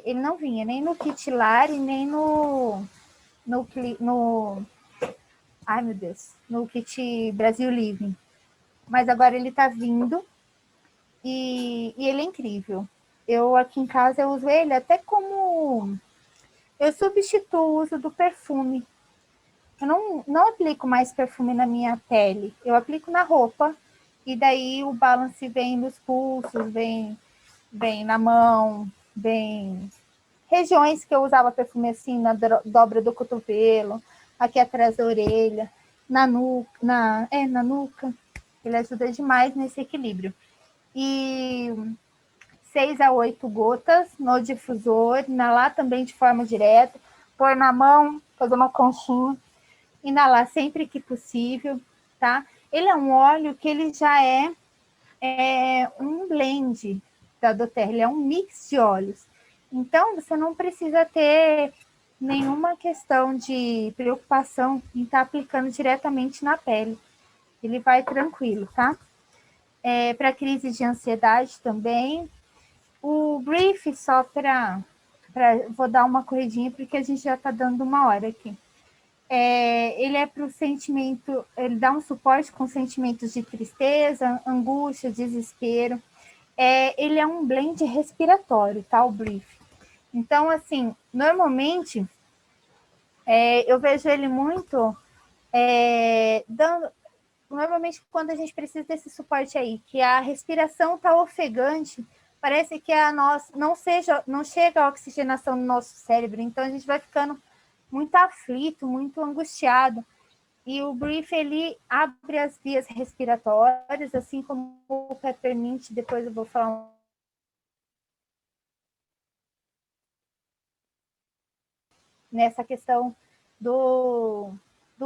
ele não vinha nem no kit Lari, nem ai meu Deus, no kit Brasil Living. Mas agora ele está vindo e ele é incrível. Eu aqui em casa eu uso ele até como eu substituo o uso do perfume. Eu não aplico mais perfume na minha pele, eu aplico na roupa, e daí o balance vem nos pulsos, vem na mão, vem regiões que eu usava perfume assim, na dobra do cotovelo, aqui atrás da orelha, na nuca. Ele ajuda demais nesse equilíbrio. E 6 a 8 gotas no difusor, inalar também de forma direta, pôr na mão, fazer uma conchinha, inalar sempre que possível, tá? Ele é um óleo que ele já é um blend da doTERRA, ele é um mix de óleos. Então, você não precisa ter nenhuma questão de preocupação em estar aplicando diretamente na pele. Ele vai tranquilo, tá? Para crise de ansiedade também. O brief, só para... Vou dar uma corridinha, porque a gente já está dando 1 hora aqui. Ele é para o sentimento, ele dá um suporte com sentimentos de tristeza, angústia, desespero. Ele é um blend respiratório, tá? O brief. Então, assim, normalmente eu vejo ele muito normalmente quando a gente precisa desse suporte aí, que a respiração tá ofegante, parece que não chega a oxigenação no nosso cérebro, então a gente vai ficando muito aflito, muito angustiado. E o brief, ele abre as vias respiratórias, assim como o peppermint, depois eu vou falar nessa questão do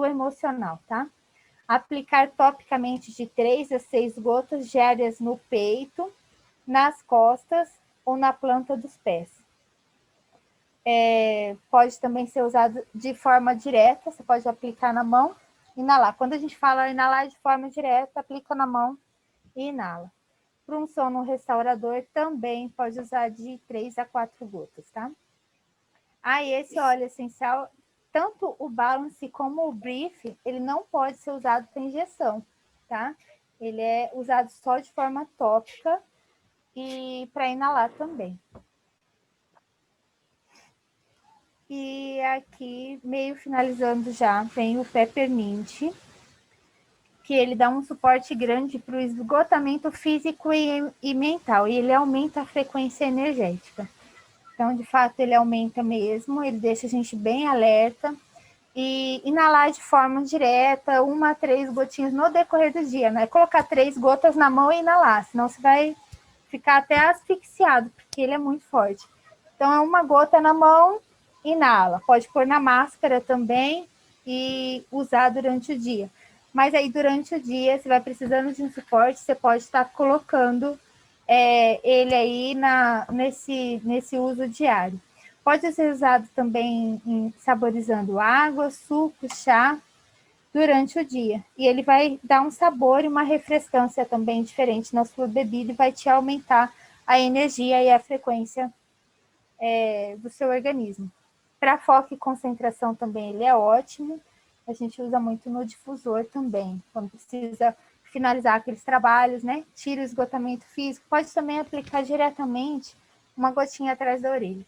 emocional, tá? Aplicar topicamente de 3 a 6 gotas diárias no peito, nas costas ou na planta dos pés. Pode também ser usado de forma direta, você pode aplicar na mão e inalar. Quando a gente fala inalar de forma direta, aplica na mão e inala. Para um sono restaurador, também pode usar de 3 a 4 gotas, tá? E esse óleo essencial, tanto o Balance como o Brief, ele não pode ser usado para injeção, tá? Ele é usado só de forma tópica e para inalar também. E aqui, meio finalizando já, vem o Peppermint, que ele dá um suporte grande para o esgotamento físico e mental, e ele aumenta a frequência energética. Então, de fato, ele aumenta mesmo, ele deixa a gente bem alerta. E inalar de forma direta, 1 a 3 gotinhas no decorrer do dia, não é colocar 3 gotas na mão e inalar, senão você vai ficar até asfixiado, porque ele é muito forte. Então, é 1 gota na mão, inala. Pode pôr na máscara também e usar durante o dia. Mas aí, durante o dia, você vai precisando de um suporte, você pode estar colocando ele aí nesse uso diário. Pode ser usado também saborizando água, suco, chá, durante o dia. E ele vai dar um sabor e uma refrescância também diferente na sua bebida e vai te aumentar a energia e a frequência do seu organismo. Para foco e concentração também ele é ótimo. A gente usa muito no difusor também, quando precisa finalizar aqueles trabalhos, né? Tira o esgotamento físico. Pode também aplicar diretamente 1 gotinha atrás da orelha.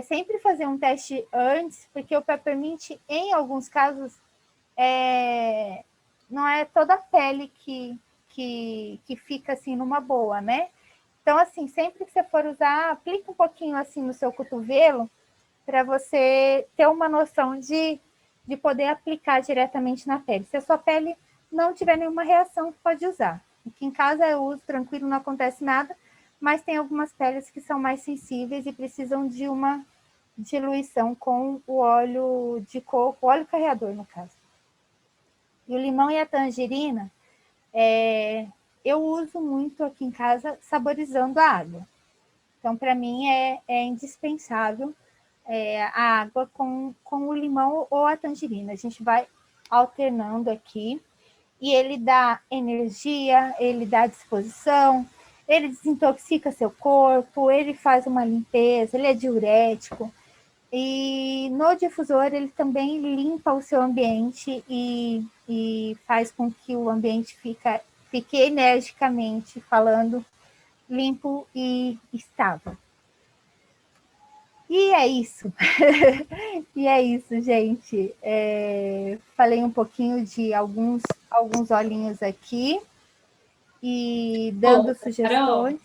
Sempre fazer um teste antes, porque o peppermint, em alguns casos, não é toda a pele que fica assim numa boa, né? Então, assim, sempre que você for usar, aplica um pouquinho assim no seu cotovelo, para você ter uma noção de poder aplicar diretamente na pele. Se a sua pele não tiver nenhuma reação, pode usar. Aqui em casa eu uso tranquilo, não acontece nada, mas tem algumas peles que são mais sensíveis e precisam de uma diluição com o óleo de coco, óleo carreador, no caso. E o limão e a tangerina, eu uso muito aqui em casa saborizando a água. Então, para mim, é indispensável a água com o limão ou a tangerina. A gente vai alternando aqui. e ele dá energia, ele dá disposição, ele desintoxica seu corpo, ele faz uma limpeza, ele é diurético. E no difusor ele também limpa o seu ambiente e faz com que o ambiente fique energicamente falando limpo e estável. E é isso. E é isso, gente. Falei um pouquinho de alguns olhinhos aqui e dando sugestões. Carol,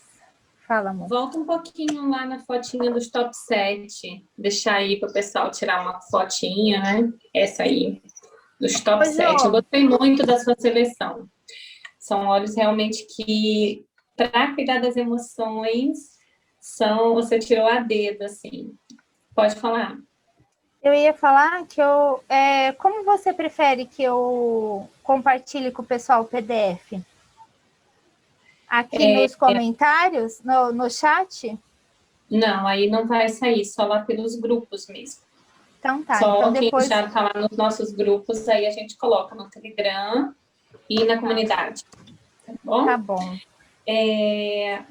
Fala, amor. volta um pouquinho lá na fotinha dos top 7. Deixar aí para o pessoal tirar uma fotinha, né? Essa aí, dos top 7. Eu gostei muito da sua seleção. São óleos realmente que, para cuidar das emoções, você tirou a dedo, assim. Pode falar. Eu ia falar que como você prefere que eu compartilhe com o pessoal o PDF? Aqui nos comentários, no chat? Não, aí não vai sair, só lá pelos grupos mesmo. Então tá. Só então quem depois... já está lá nos nossos grupos, aí a gente coloca no Telegram e na comunidade. Tá bom? Tá bom.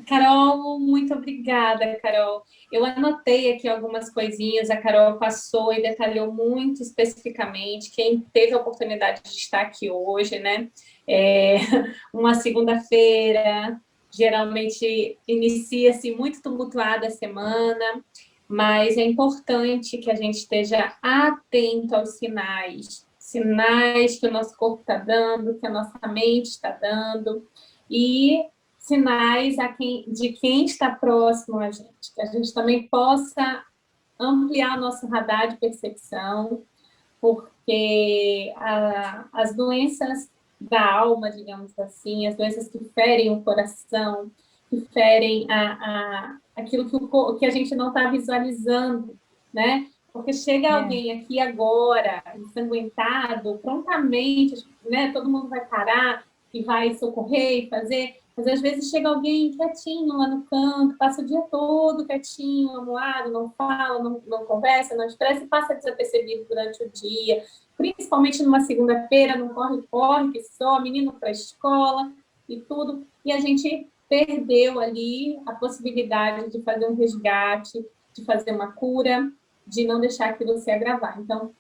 Carol, muito obrigada, Carol. Eu anotei aqui algumas coisinhas, a Carol passou e detalhou muito especificamente. Quem teve a oportunidade de estar aqui hoje, né? Uma segunda-feira, geralmente inicia-se muito tumultuada a semana, mas é importante que a gente esteja atento aos sinais que o nosso corpo está dando, que a nossa mente está dando, e sinais de quem está próximo a gente, que a gente também possa ampliar nosso radar de percepção, porque as doenças da alma, digamos assim, as doenças que ferem o coração, que ferem aquilo que a gente não está visualizando, né? Porque chega alguém aqui agora, ensanguentado, prontamente, né? Todo mundo vai parar e vai socorrer e fazer. Mas às vezes chega alguém quietinho lá no canto, passa o dia todo quietinho, amuado, não fala, não conversa, não expressa e passa desapercebido durante o dia, principalmente numa segunda-feira, não corre, que só, menino para a escola e tudo. E a gente perdeu ali a possibilidade de fazer um resgate, de fazer uma cura, de não deixar aquilo se agravar. Então,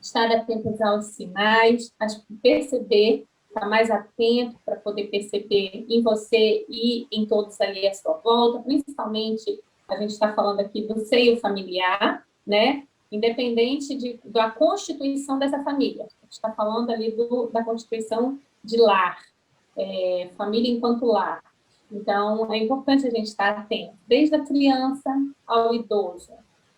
estar atento aos sinais, perceber, estar mais atento para poder perceber em você e em todos ali à sua volta, principalmente, a gente está falando aqui do seio familiar, né? Independente da constituição dessa família. A gente está falando ali da constituição de lar, família enquanto lar. Então, é importante a gente estar atento, desde a criança ao idoso,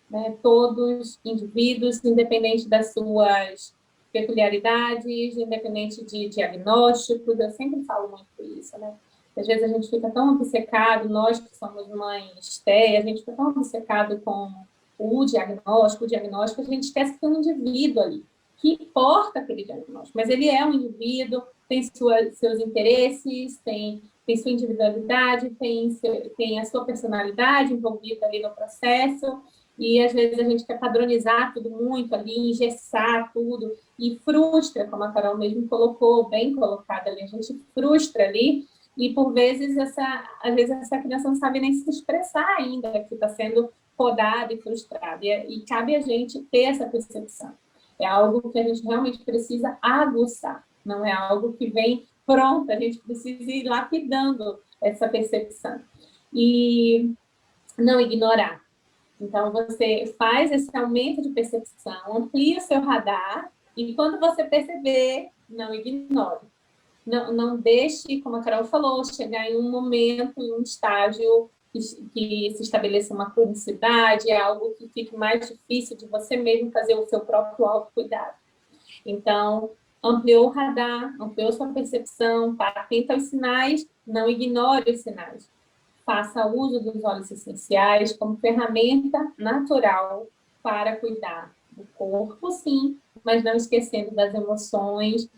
né? Todos indivíduos, independente das suas peculiaridades, independente de diagnósticos, eu sempre falo muito isso, né? Às vezes a gente fica tão obcecado, nós que somos mães TEA, a gente fica tão obcecado com o diagnóstico, a gente esquece que tem um indivíduo ali, que porta aquele diagnóstico, mas ele é um indivíduo, tem seus interesses, tem sua individualidade, tem a sua personalidade envolvida ali no processo, e às vezes a gente quer padronizar tudo muito ali, engessar tudo, e frustra, como a Carol mesmo colocou, bem colocada ali, a gente frustra ali, e por vezes às vezes essa criança não sabe nem se expressar ainda, que está sendo podada e frustrada, e cabe a gente ter essa percepção. É algo que a gente realmente precisa aguçar, não é algo que vem pronto, a gente precisa ir lapidando essa percepção. E não ignorar. Então, você faz esse aumento de percepção, amplia o seu radar, e quando você perceber, não ignore. Não deixe, como a Carol falou, chegar em um momento, em um estágio que se estabeleça uma cronicidade, algo que fique mais difícil de você mesmo fazer o seu próprio autocuidado. Então, ampliou o radar, ampliou sua percepção, está atento aos sinais, não ignore os sinais. Faça uso dos óleos essenciais como ferramenta natural para cuidar do corpo, sim, mas não esquecendo das emoções,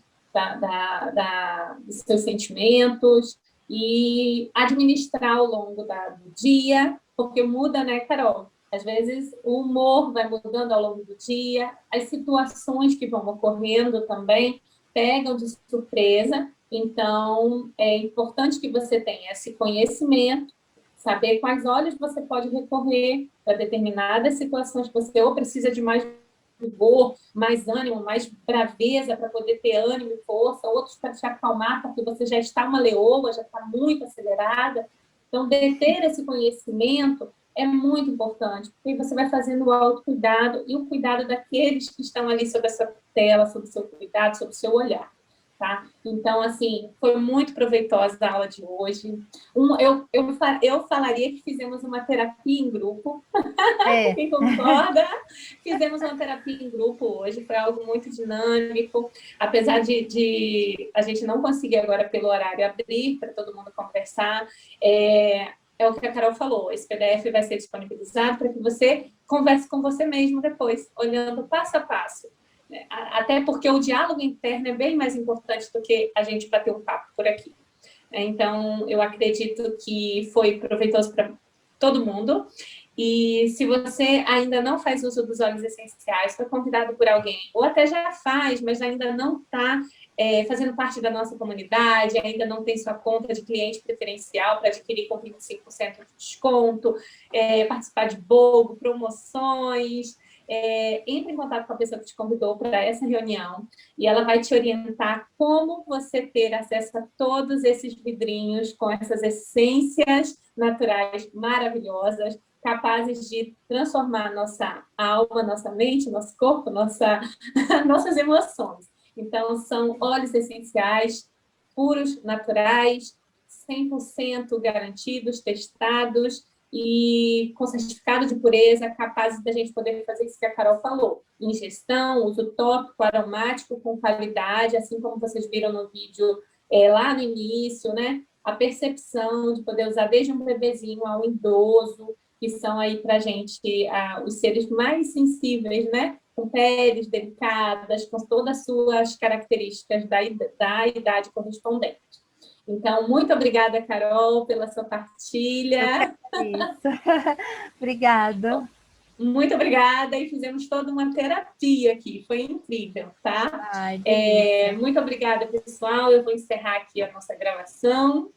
dos seus sentimentos, e administrar ao longo do dia, porque muda, né, Carol? Às vezes o humor vai mudando ao longo do dia, as situações que vão ocorrendo também pegam de surpresa. Então, é importante que você tenha esse conhecimento, saber quais olhos você pode recorrer para determinadas situações que você ou precisa de mais vigor, mais ânimo, mais braveza para poder ter ânimo e força, outros para te acalmar, porque você já está uma leoa, já está muito acelerada. Então, deter esse conhecimento é muito importante, porque você vai fazendo o autocuidado e o cuidado daqueles que estão ali sob a sua tela, sob o seu cuidado, sob o seu olhar. Tá? Então, assim, foi muito proveitosa a aula de hoje. Eu falaria que fizemos uma terapia em grupo. Quem concorda? Fizemos uma terapia em grupo hoje, foi algo muito dinâmico, apesar de a gente não conseguir agora pelo horário abrir para todo mundo conversar. É o que a Carol falou, esse PDF vai ser disponibilizado para que você converse com você mesmo depois, olhando passo a passo. Até porque o diálogo interno é bem mais importante do que a gente bater um papo por aqui. Então, eu acredito que foi proveitoso para todo mundo. E se você ainda não faz uso dos óleos essenciais, foi convidado por alguém, ou até já faz, mas ainda não está fazendo parte da nossa comunidade, ainda não tem sua conta de cliente preferencial para adquirir com 25% de desconto, participar de bolo, promoções, entre em contato com a pessoa que te convidou para essa reunião e ela vai te orientar como você ter acesso a todos esses vidrinhos com essas essências naturais maravilhosas, capazes de transformar nossa alma, nossa mente, nosso corpo, nossas emoções. Então, são óleos essenciais, puros, naturais, 100% garantidos, testados e com certificado de pureza, capazes da gente poder fazer isso que a Carol falou. Ingestão, uso tópico, aromático, com qualidade, assim como vocês viram no vídeo lá no início, né? A percepção de poder usar desde um bebezinho ao idoso, que são aí para a gente os seres mais sensíveis, né? Com peles delicadas, com todas as suas características da idade correspondente. Então, muito obrigada, Carol, pela sua partilha. Isso. Obrigada. Muito obrigada, e fizemos toda uma terapia aqui, foi incrível, tá? Ai, Muito obrigada, pessoal. Eu vou encerrar aqui a nossa gravação.